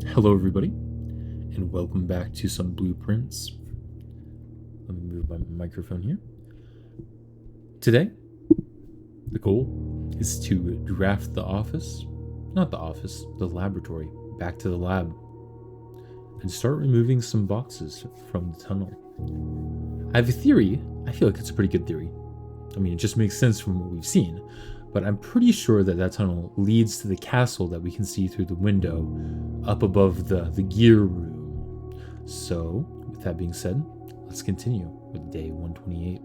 Hello, everybody, and welcome back to some blueprints. Let me move my microphone here. Today, the goal is to draft the laboratory, back to the lab, and start removing some boxes from the tunnel. I have a theory. I feel like it's a pretty good theory. I mean, it just makes sense from what we've seen, but I'm pretty sure that tunnel leads to the castle that we can see through the window up above the gear room. So, with that being said, let's continue with day 128.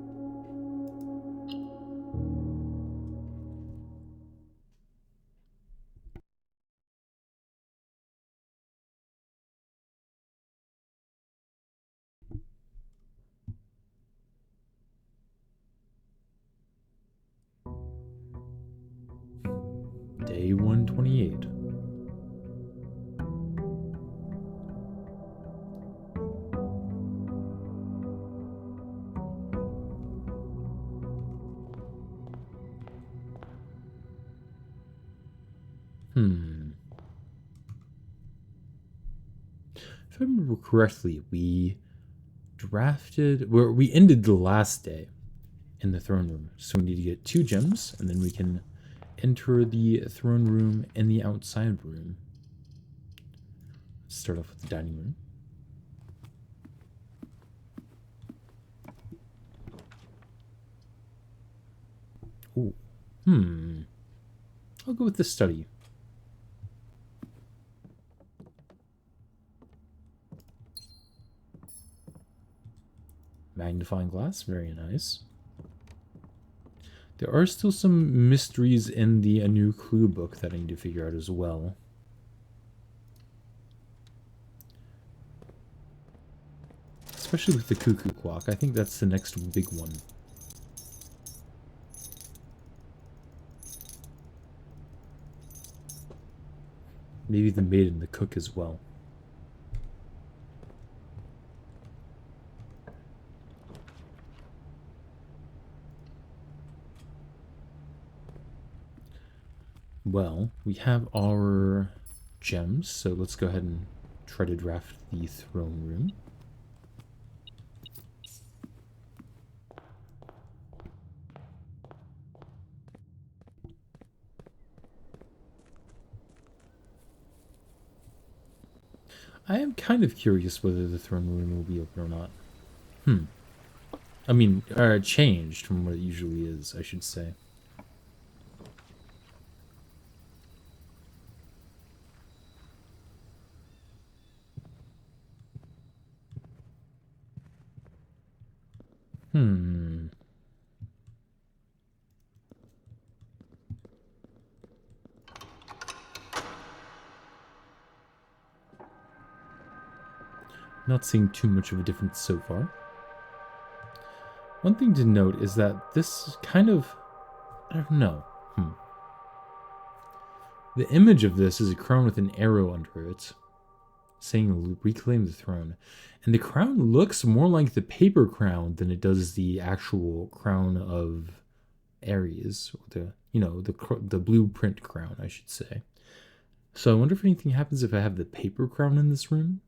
Day 128. If I remember correctly, we ended the last day in the throne room. So we need to get 2 gems, and then we can enter the throne room and the outside room. Let's start off with the dining room. Ooh. I'll go with the study. Magnifying glass, very nice. There are still some mysteries in the A New Clue book that I need to figure out as well. Especially with the cuckoo clock. I think that's the next big one. Maybe the maid and the cook as well. Well, we have our gems, so let's go ahead and try to draft the throne room. I am kind of curious whether the throne room will be open or not. I mean, changed from what it usually is, I should say. Not seeing too much of a difference so far. One thing to note is that this kind of... I don't know. The image of this is a crown with an arrow under it, saying reclaim the throne. And the crown looks more like the paper crown than it does the actual crown of Ares, or the blueprint crown, I should say. So I wonder if anything happens if I have the paper crown in this room.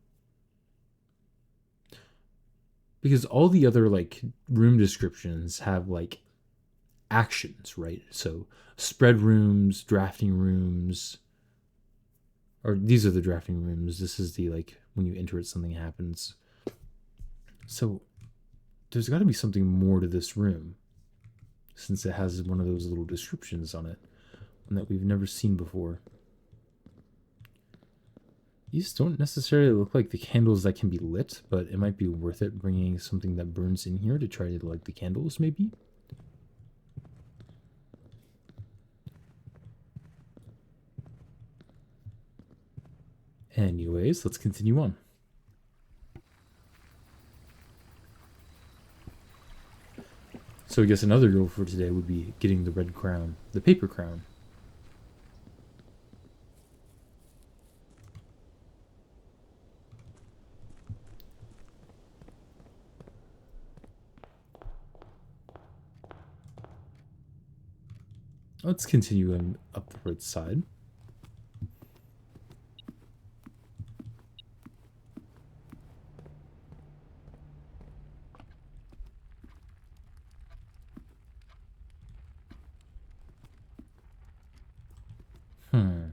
Because all the other room descriptions have actions, right? So spread rooms, drafting rooms, or these are the drafting rooms. This is the when you enter it, something happens. So there's got to be something more to this room, since it has one of those little descriptions on it, and that we've never seen before. These don't necessarily look like the candles that can be lit, but it might be worth it bringing something that burns in here to try to light the candles, maybe? Anyways, let's continue on. So I guess another goal for today would be getting the red crown, the paper crown. Let's continue up the right side. Hmm.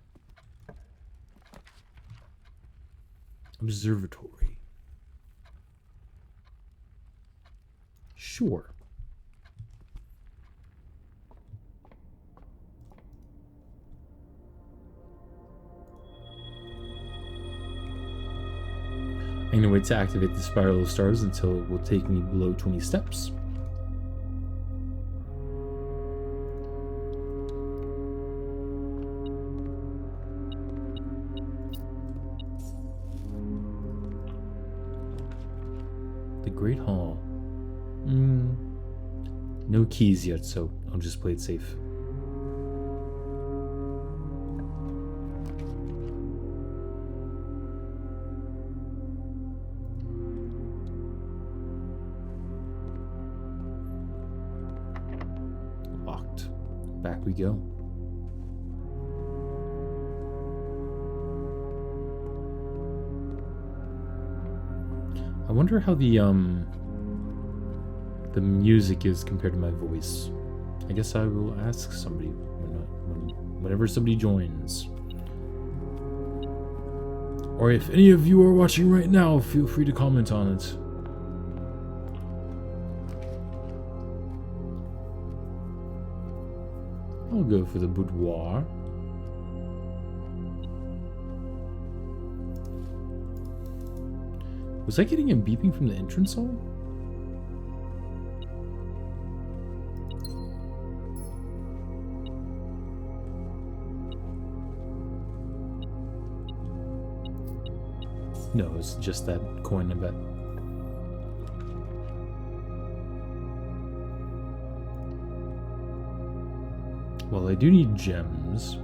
Observatory. Sure. I'm going to wait to activate the spiral of stars until it will take me below 20 steps. The Great Hall. No keys yet, so I'll just play it safe. Locked. Back we go. I wonder how the music is compared to my voice. I guess I will ask somebody whenever somebody joins. Or if any of you are watching right now, feel free to comment on it. I'll go for the boudoir. Was I getting a beeping from the entrance hall? No, it's just that coin, I bet. Well, I do need gems.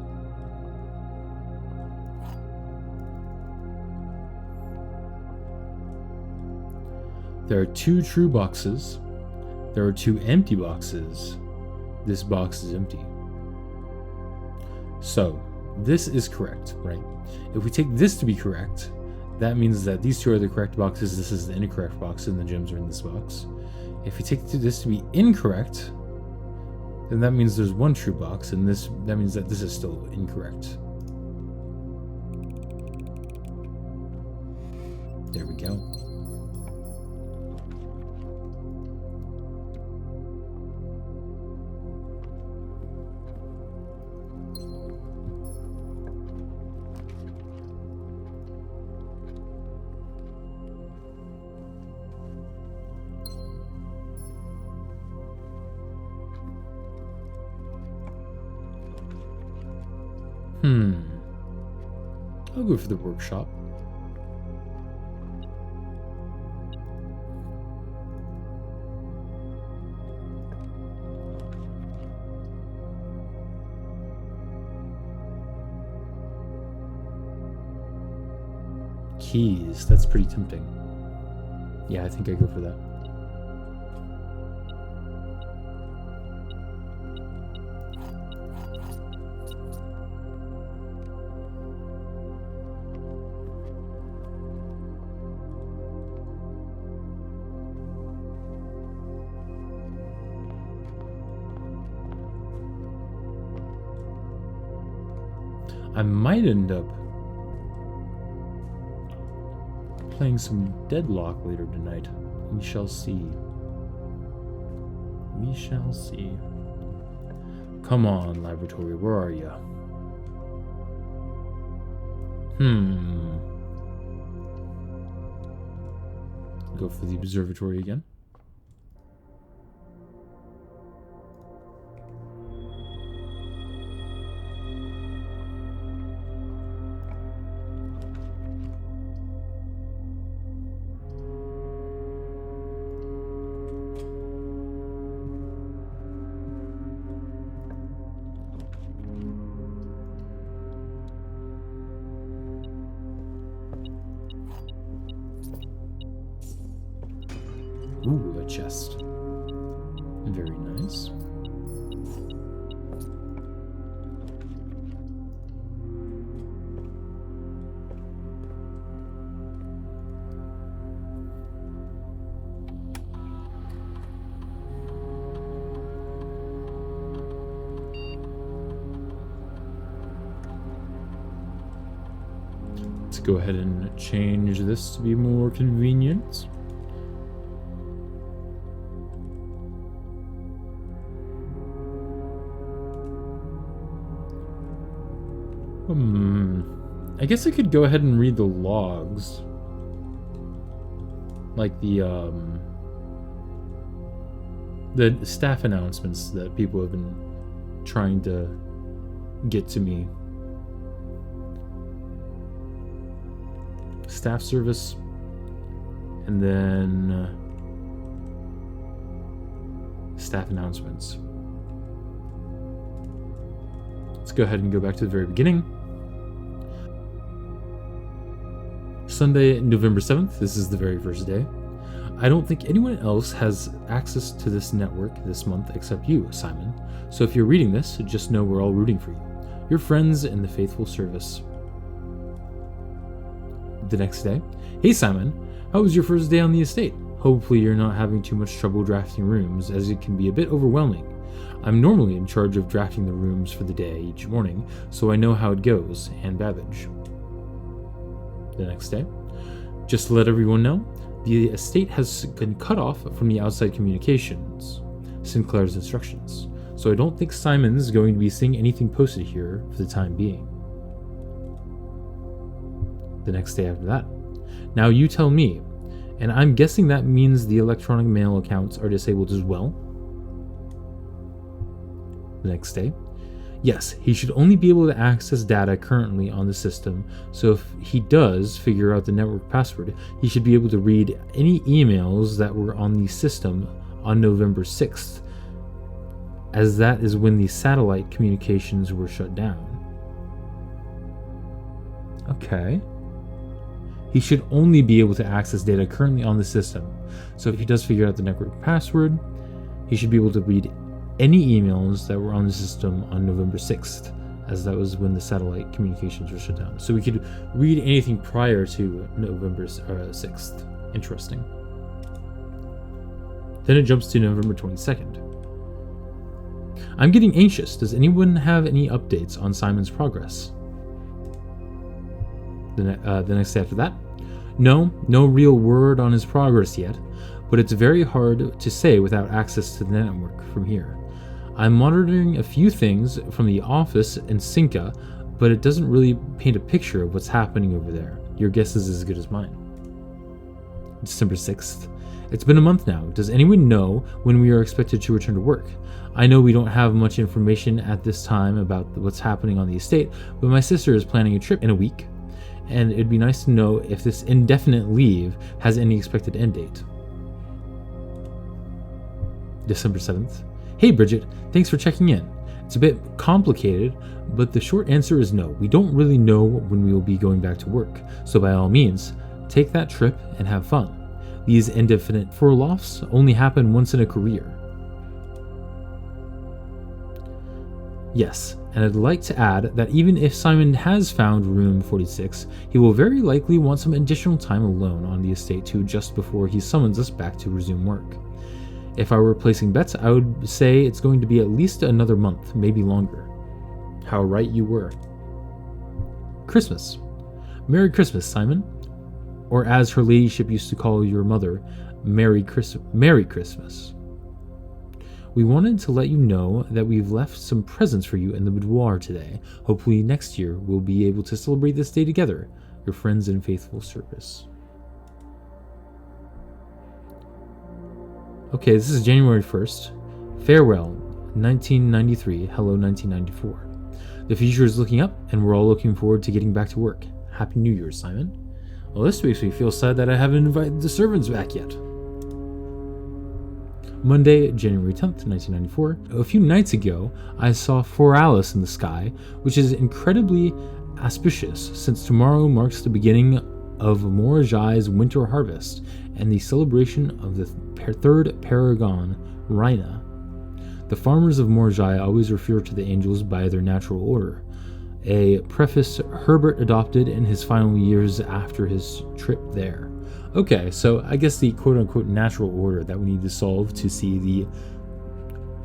There are 2 true boxes. There are 2 empty boxes. This box is empty. So, this is correct, right? If we take this to be correct, that means that these 2 are the correct boxes, this is the incorrect box, and the gems are in this box. If we take this to be incorrect, then that means there's 1 true box, and that means that this is still incorrect. There we go. I'll go for the workshop. Keys, that's pretty tempting. Yeah, I think I go for that. I might end up playing some Deadlock later tonight. We shall see. We shall see. Come on, laboratory, where are you? Go for the observatory again. Ooh, a chest. Very nice. Let's go ahead and change this to be more convenient. I guess I could go ahead and read the logs. Like the staff announcements that people have been trying to get to me. Staff service, and then staff announcements. Let's go ahead and go back to the very beginning. Sunday, November 7th. This is the very first day. I don't think anyone else has access to this network this month except you, Simon. So if you're reading this, just know we're all rooting for you. Your friends in the faithful service. The next day. Hey Simon, how was your first day on the estate? Hopefully you're not having too much trouble drafting rooms, as it can be a bit overwhelming. I'm normally in charge of drafting the rooms for the day each morning, so I know how it goes, and Babbage. The next day. Just to let everyone know, the estate has been cut off from the outside communications, Sinclair's instructions, so I don't think Simon's going to be seeing anything posted here for the time being. The next day after that. Now you tell me, and I'm guessing that means the electronic mail accounts are disabled as well. The next day. Yes, he should only be able to access data currently on the system, so if he does figure out the network password, he should be able to read any emails that were on the system on November 6th, as that is when the satellite communications were shut down. Okay. He should only be able to access data currently on the system, so if he does figure out the network password, he should be able to read any emails that were on the system on November 6th, as that was when the satellite communications were shut down. So we could read anything prior to November 6th. Interesting. Then it jumps to November 22nd. I'm getting anxious. Does anyone have any updates on Simon's progress? The next day after that. No real word on his progress yet, but it's very hard to say without access to the network from here. I'm monitoring a few things from the office in Cinca, but it doesn't really paint a picture of what's happening over there. Your guess is as good as mine. December 6th. It's been a month now. Does anyone know when we are expected to return to work? I know we don't have much information at this time about what's happening on the estate, but my sister is planning a trip in a week, and it'd be nice to know if this indefinite leave has any expected end date. December 7th. Hey Bridget, thanks for checking in. It's a bit complicated, but the short answer is no. We don't really know when we will be going back to work, so by all means, take that trip and have fun. These indefinite furloughs only happen once in a career. Yes, and I'd like to add that even if Simon has found room 46, he will very likely want some additional time alone on the estate too just before he summons us back to resume work. If I were placing bets, I would say it's going to be at least another month, maybe longer. How right you were. Christmas. Merry Christmas, Simon. Or as her ladyship used to call your mother, Merry Christmas. We wanted to let you know that we've left some presents for you in the boudoir today. Hopefully next year we'll be able to celebrate this day together. Your friends in faithful service. Okay, this is January 1st. Farewell, 1993. Hello, 1994. The future is looking up, and we're all looking forward to getting back to work. Happy New Year, Simon. Well, this makes me feel sad that I haven't invited the servants back yet. Monday, January 10th, 1994. A few nights ago, I saw Foralis in the sky, which is incredibly auspicious since tomorrow marks the beginning of Morajai's winter harvest and the celebration of the third paragon, Rhina. The farmers of Morajai always refer to the angels by their natural order, a preface Herbert adopted in his final years after his trip there. Okay, so I guess the quote-unquote natural order that we need to solve to see the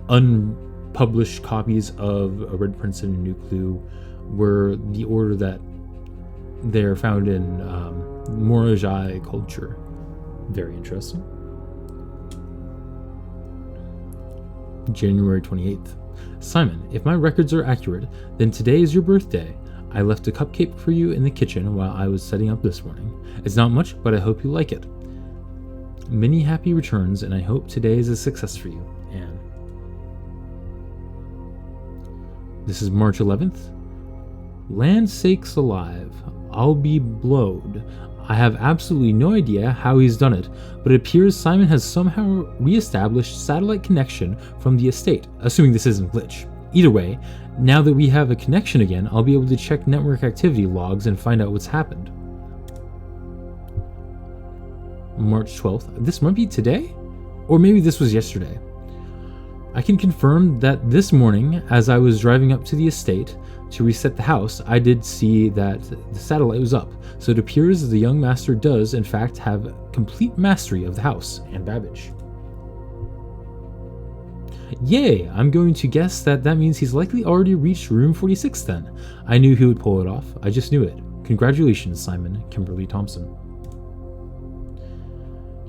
unpublished copies of A Red Prince and a New Clue were the order that They're found in Morajai culture. Very interesting. January 28th. Simon, if my records are accurate, then today is your birthday. I left a cupcake for you in the kitchen while I was setting up this morning. It's not much, but I hope you like it. Many happy returns, and I hope today is a success for you, Anne. This is March 11th. Land sakes alive, I'll be blowed. I have absolutely no idea how he's done it, but it appears Simon has somehow re-established satellite connection from the estate, assuming this isn't glitch. Either way, now that we have a connection again, I'll be able to check network activity logs and find out what's happened. March 12th. This might be today? Or maybe this was yesterday. I can confirm that this morning, as I was driving up to the estate to reset the house, I did see that the satellite was up, so it appears the young master does, in fact, have complete mastery of the house and Babbage. Yay! I'm going to guess that means he's likely already reached room 46 then. I knew he would pull it off. I just knew it. Congratulations, Simon. Kimberly Thompson.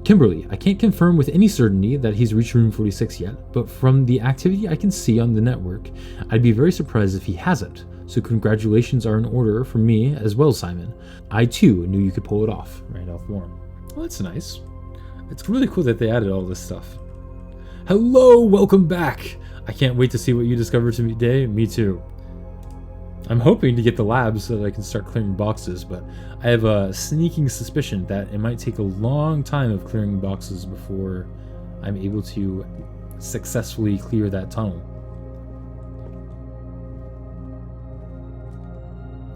Kimberly, I can't confirm with any certainty that he's reached room 46 yet, but from the activity I can see on the network, I'd be very surprised if he hasn't. So congratulations are in order for me as well, Simon. I too knew you could pull it off. Randolph Warren. Well, that's nice. It's really cool that they added all this stuff. Hello, welcome back. I can't wait to see what you discover today. Me too. I'm hoping to get the lab so that I can start clearing boxes, but I have a sneaking suspicion that it might take a long time of clearing boxes before I'm able to successfully clear that tunnel.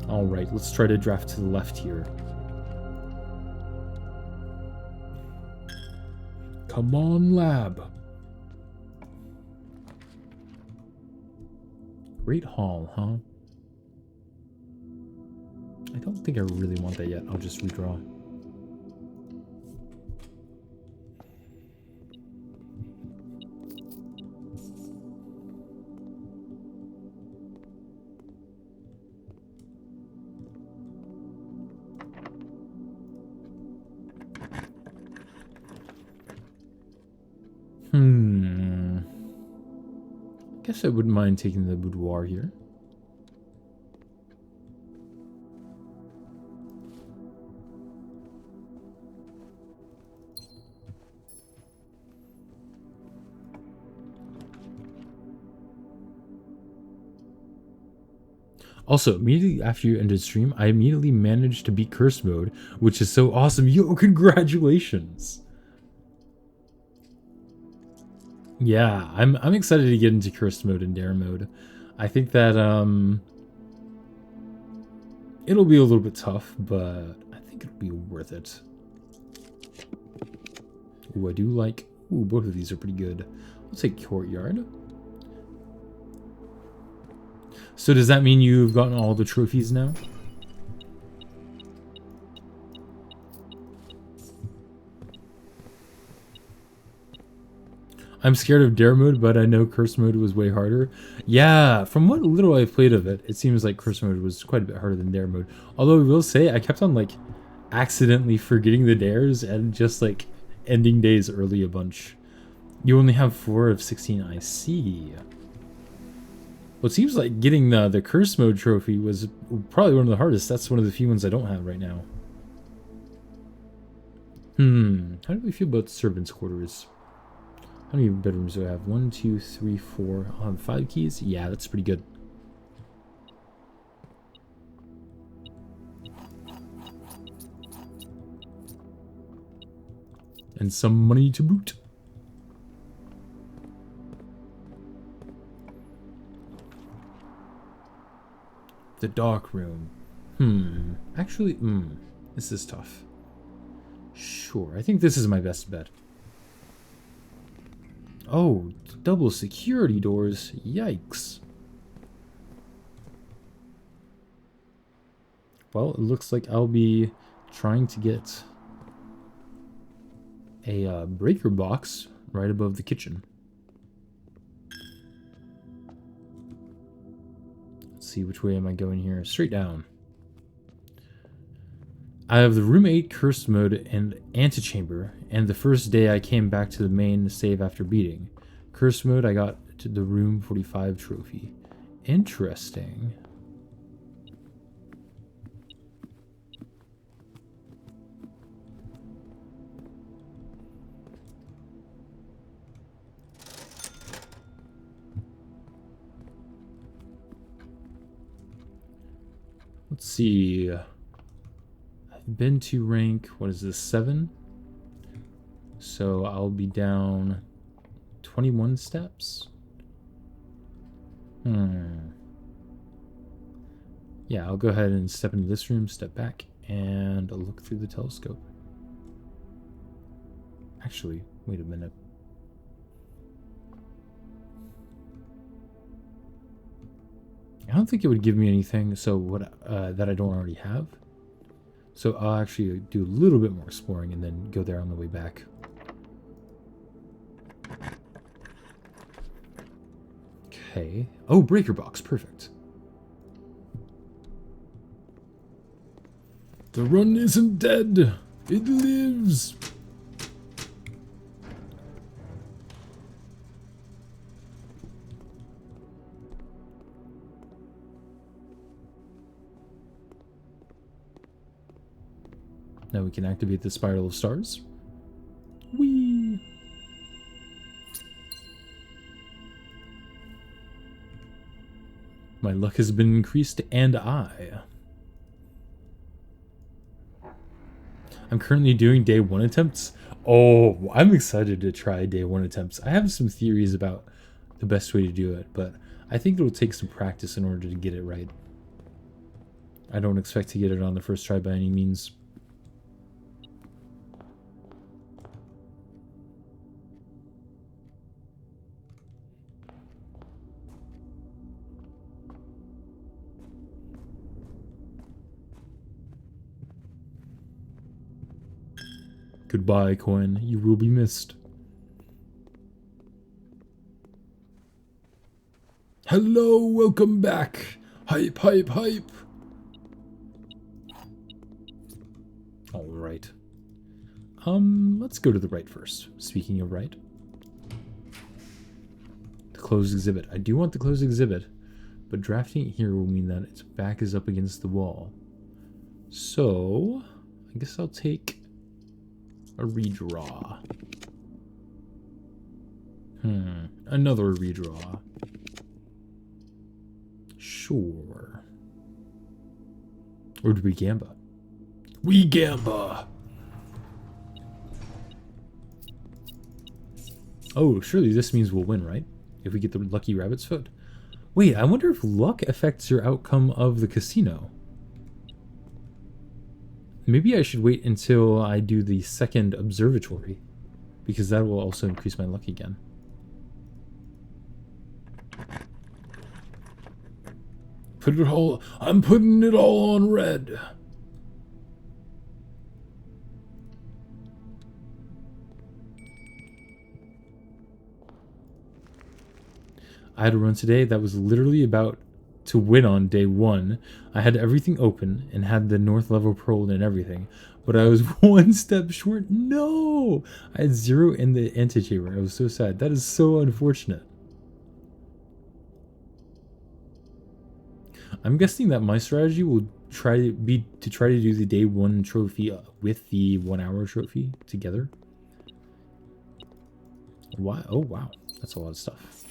Alright, let's try to draft to the left here. Come on, lab. Great Hall, huh? I don't think I really want that yet. I'll just redraw. Guess I wouldn't mind taking the boudoir here. Also, immediately after you ended stream, I immediately managed to beat Curse Mode, which is so awesome. Yo, congratulations! Yeah, I'm excited to get into Cursed Mode and Dare Mode. I think that it'll be a little bit tough, but I think it'll be worth it. Ooh, I do like... Ooh, both of these are pretty good. We'll take Courtyard. So does that mean you've gotten all the trophies now? I'm scared of Dare Mode, but I know Curse Mode was way harder. Yeah, from what little I've played of it, it seems like Curse Mode was quite a bit harder than Dare Mode. Although I will say, I kept on like accidentally forgetting the dares and just like ending days early a bunch. You only have 4 of 16, I see. Well, it seems like getting the Curse Mode trophy was probably one of the hardest. That's one of the few ones I don't have right now. How do we feel about the servants' quarters? How many bedrooms do I have? 1, 2, 3, 4. I'll have 5 keys? Yeah, that's pretty good. And some money to boot. The dark room. Actually, this is tough. Sure, I think this is my best bet. Oh, double security doors. Yikes. Well, it looks like I'll be trying to get a breaker box right above the kitchen. Let's see, which way am I going here? Straight down. I have the room 8 cursed mode and antechamber, and the first day I came back to the main save after beating. Cursed mode, I got to the room 45 trophy. Interesting. Let's see. I've been to rank, what is this, 7? So I'll be down 21 steps. Yeah, I'll go ahead and step into this room, step back, and look through the telescope. Actually, wait a minute. I don't think it would give me anything that I don't already have. So I'll actually do a little bit more exploring and then go there on the way back. Okay. Oh, breaker box. Perfect. The run isn't dead. It lives. Now we can activate the Spiral of Stars. Whee! My luck has been increased, and I'm currently doing day 1 attempts. Oh, I'm excited to try day 1 attempts. I have some theories about the best way to do it, but I think it'll take some practice in order to get it right. I don't expect to get it on the first try by any means. Goodbye, Coin. You will be missed. Hello, welcome back. Hype, hype, hype. All right. Let's go to the right first. Speaking of right. The closed exhibit. I do want the closed exhibit, but drafting it here will mean that its back is up against the wall. So, I guess I'll take a redraw. Another redraw. Sure. Or do we gamba? We gamba! Oh, surely this means we'll win, right? If we get the lucky rabbit's foot. Wait, I wonder if luck affects your outcome of the casino. Maybe I should wait until I do the second observatory, because that will also increase my luck again. I'm putting it all on red. I had a run today that was literally about to win on day 1. I had everything open and had the north level pearl and everything, but I was 1 step short. No! I had 0 in the antechamber. I was so sad. That is so unfortunate. I'm guessing that my strategy will try to do the day 1 trophy with the 1 hour trophy together. Why? Oh wow, that's a lot of stuff.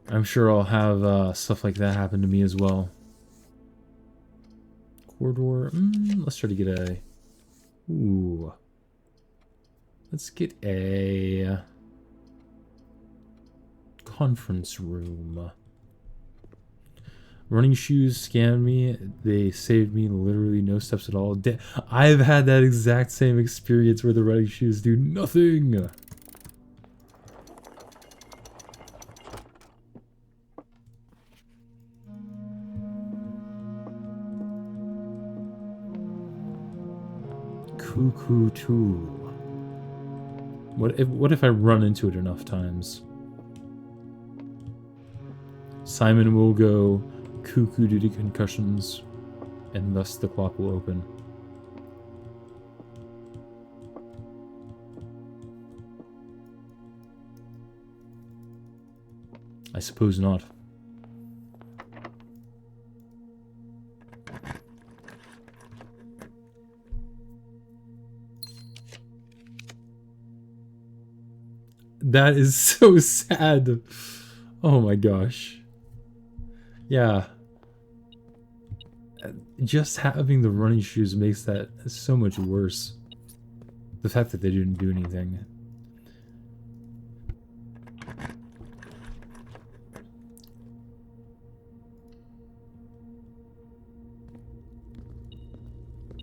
I'm sure I'll have stuff like that happen to me as well. Corridor. Let's try to get a. Ooh. Let's get a conference room. Running shoes scammed me. They saved me literally no steps at all. I've had that exact same experience where the running shoes do nothing. Cuckoo 2. What if I run into it enough times? Simon will go cuckoo due to concussions, and thus the clock will open. I suppose not. That is so sad. Oh my gosh. Yeah. Just having the running shoes makes that so much worse. The fact that they didn't do anything.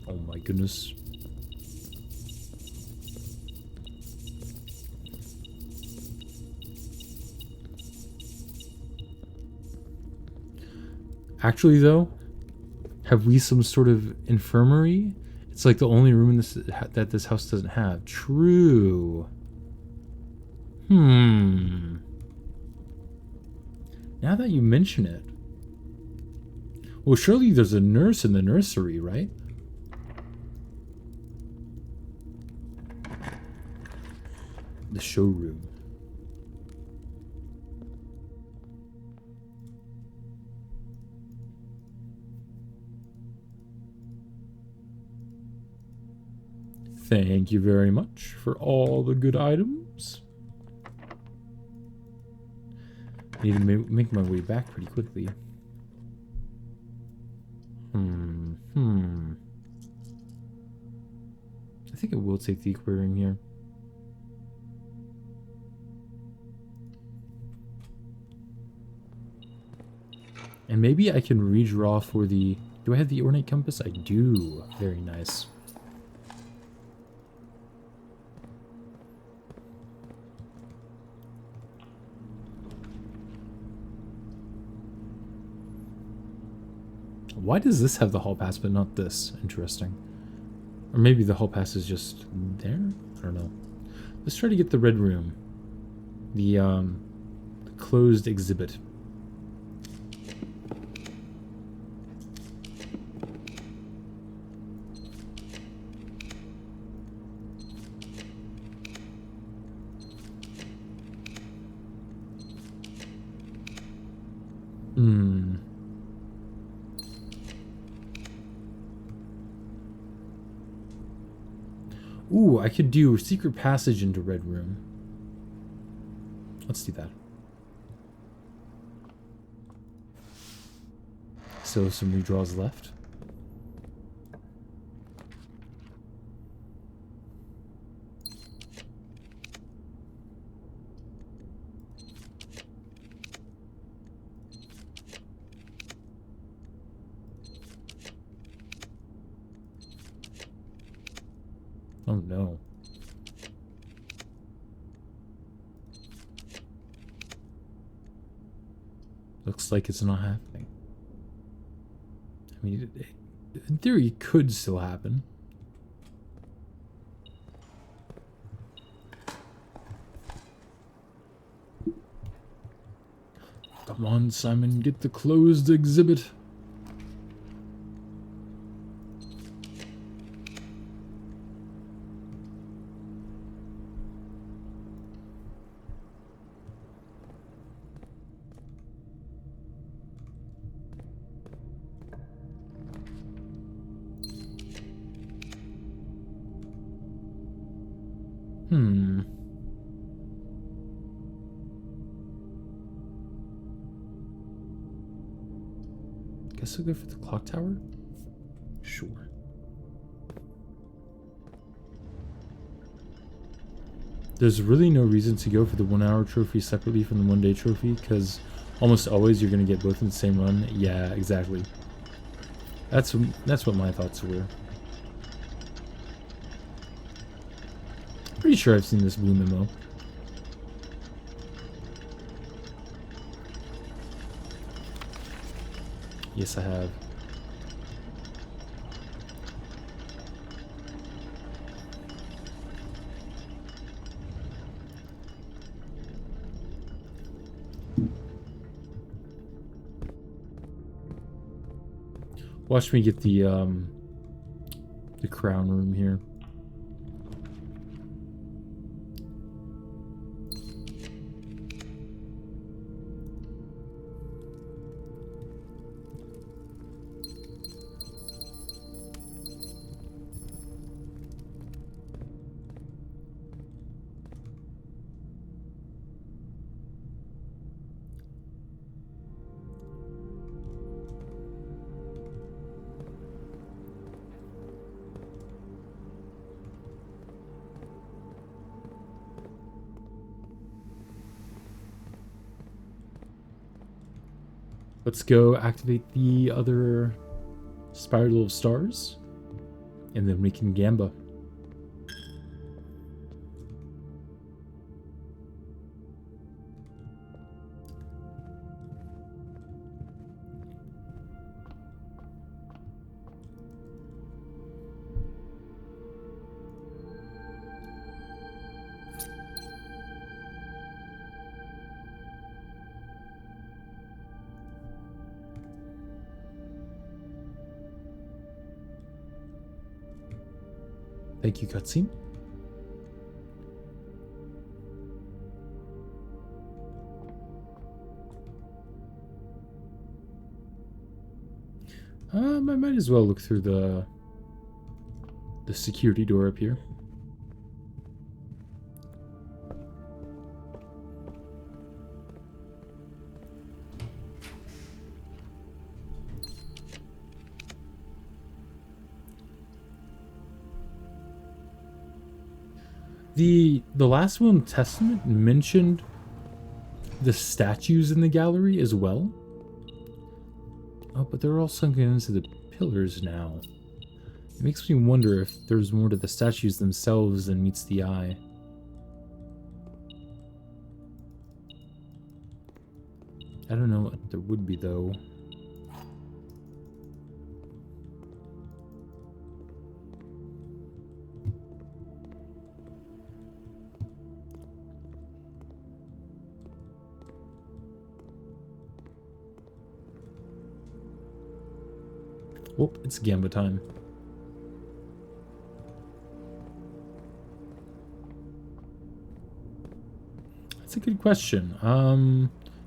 Oh my goodness. Actually, though, have we some sort of infirmary? It's like the only room in this that this house doesn't have. True. Now that you mention it. Well, surely there's a nurse in the nursery, right? The showroom. Thank you very much for all the good items. I need to make my way back pretty quickly. I think it will take the aquarium here. And maybe I can redraw for the... Do I have the ornate compass? I do. Very nice. Why does this have the hall pass but not this? Interesting. Or maybe the hall pass is just there? I don't know. Let's try to get the red room. The closed exhibit. Ooh, I could do secret passage into red room. Let's do that. So some redraws left. Oh no. Looks like it's not happening. I mean, in theory, it could still happen. Come on, Simon, get the closed exhibit. Guess I'll go for the clock tower? Sure. There's really no reason to go for the 1 hour trophy separately from the 1 day trophy, because almost always you're going to get both in the same run. Yeah, exactly. That's what my thoughts were. Pretty sure I've seen this blue memo. Yes, I have. Watch me get the crown room here. Let's go activate the other Spiral of Stars, and then we can Gamba. Thank you, cutscene. I might as well look through the security door up here. The last will and Testament mentioned the statues in the gallery as well. Oh, but they're all sunken into the pillars now. It makes me wonder if there's more to the statues themselves than meets the eye. I don't know what there would be, though. Oh, it's Gamba time. That's a good question.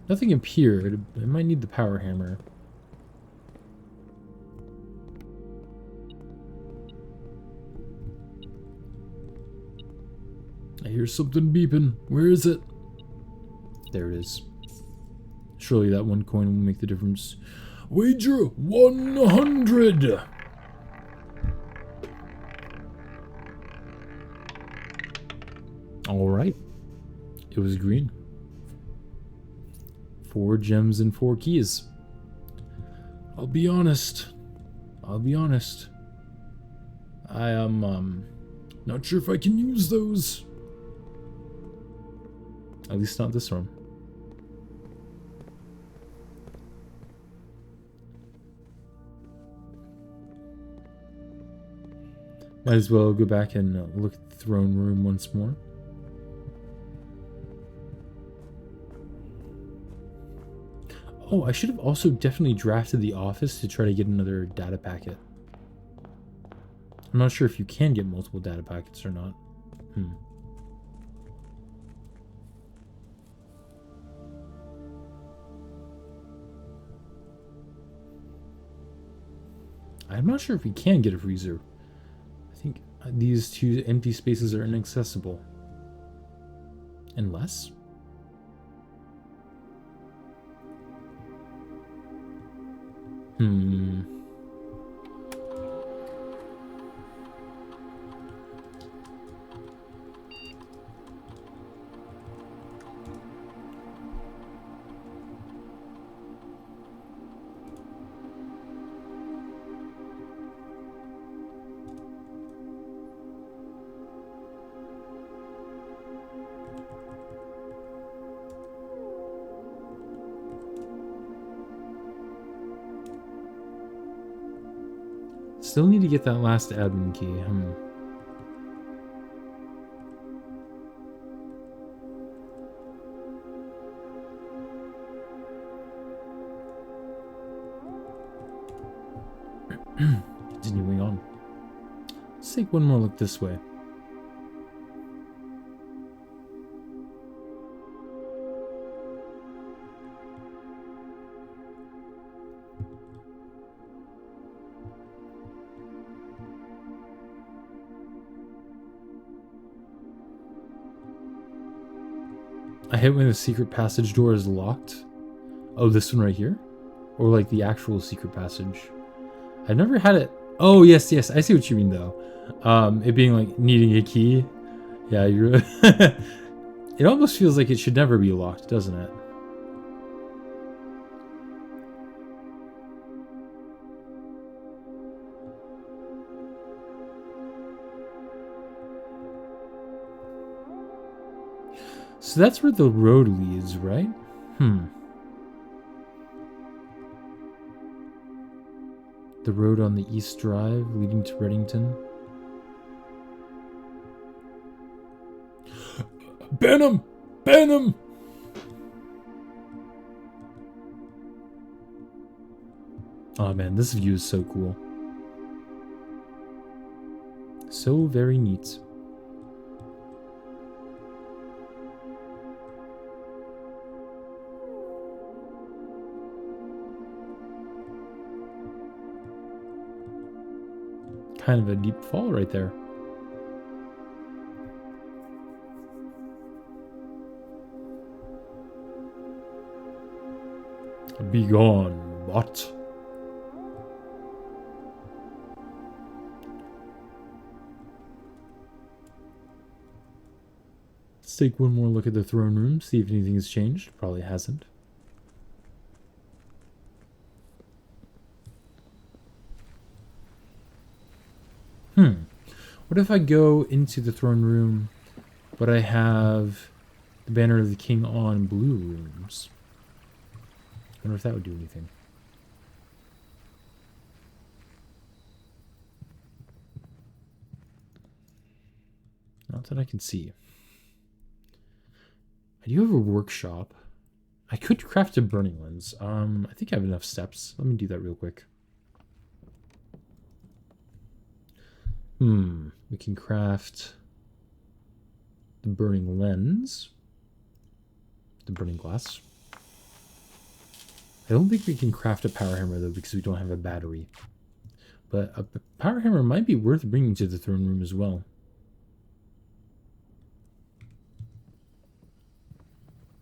Nothing appeared. I might need the power hammer. I hear something beeping. Where is it? There it is. Surely that one coin will make the difference. Wager 100! Alright. It was green. 4 gems and 4 keys. I'll be honest. I am, not sure if I can use those. At least not this one. Might as well go back and look at the throne room once more. Oh, I should have also definitely drafted the office to try to get another data packet. I'm not sure if you can get multiple data packets or not. I'm not sure if we can get a freezer. I think these 2 empty spaces are inaccessible. Unless... Still need to get that last admin key. Continuing on. Let's take one more look this way. I hate when the secret passage door is locked. Oh, this one right here? Or like the actual secret passage. I've never had it. Oh, yes, yes. I see what you mean, though. It being like needing a key. Yeah, you're. It almost feels like it should never be locked, doesn't it? So that's where the road leads, right? The road on the East Drive leading to Reddington. Ban him! Ban him! Oh man, this view is so cool. So very neat. Kind of a deep fall right there. Be gone, bot. Let's take one more look at the throne room, see if anything has changed. Probably hasn't. What if I go into the throne room, but I have the banner of the king on blue rooms? I wonder if that would do anything. Not that I can see. I do have a workshop. I could craft a burning lens. I think I have enough steps. Let me do that real quick. We can craft the burning lens. The burning glass. I don't think we can craft a power hammer though because we don't have a battery. But a power hammer might be worth bringing to the throne room as well.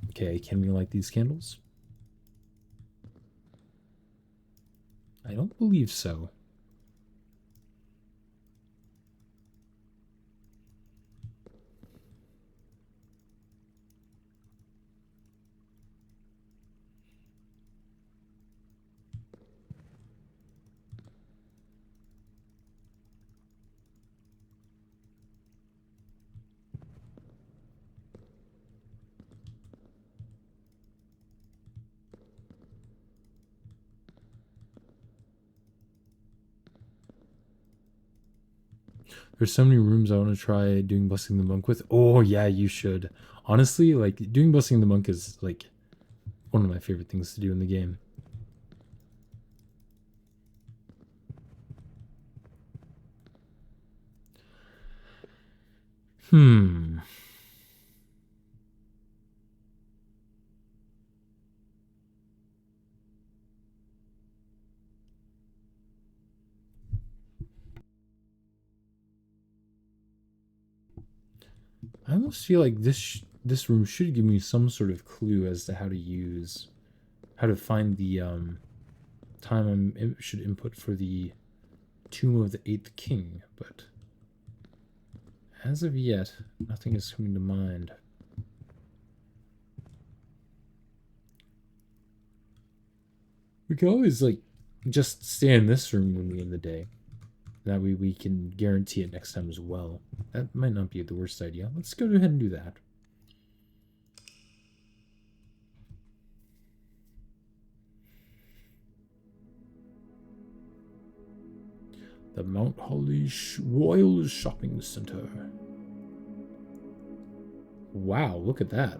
Okay, can we light these candles? I don't believe so. There's so many rooms I want to try doing Blessing the Monk with. Oh, yeah, you should. Honestly, like, doing Blessing the Monk is, like, one of my favorite things to do in the game. I almost feel like this room should give me some sort of clue as to how to find the time I should input for the Tomb of the Eighth King, but as of yet, nothing is coming to mind. We can always like just stay in this room when we end the day. That way we can guarantee it next time as well. That might not be the worst idea. Let's go ahead and do that. The Mount Holly Royal Shopping Center. Wow, look at that.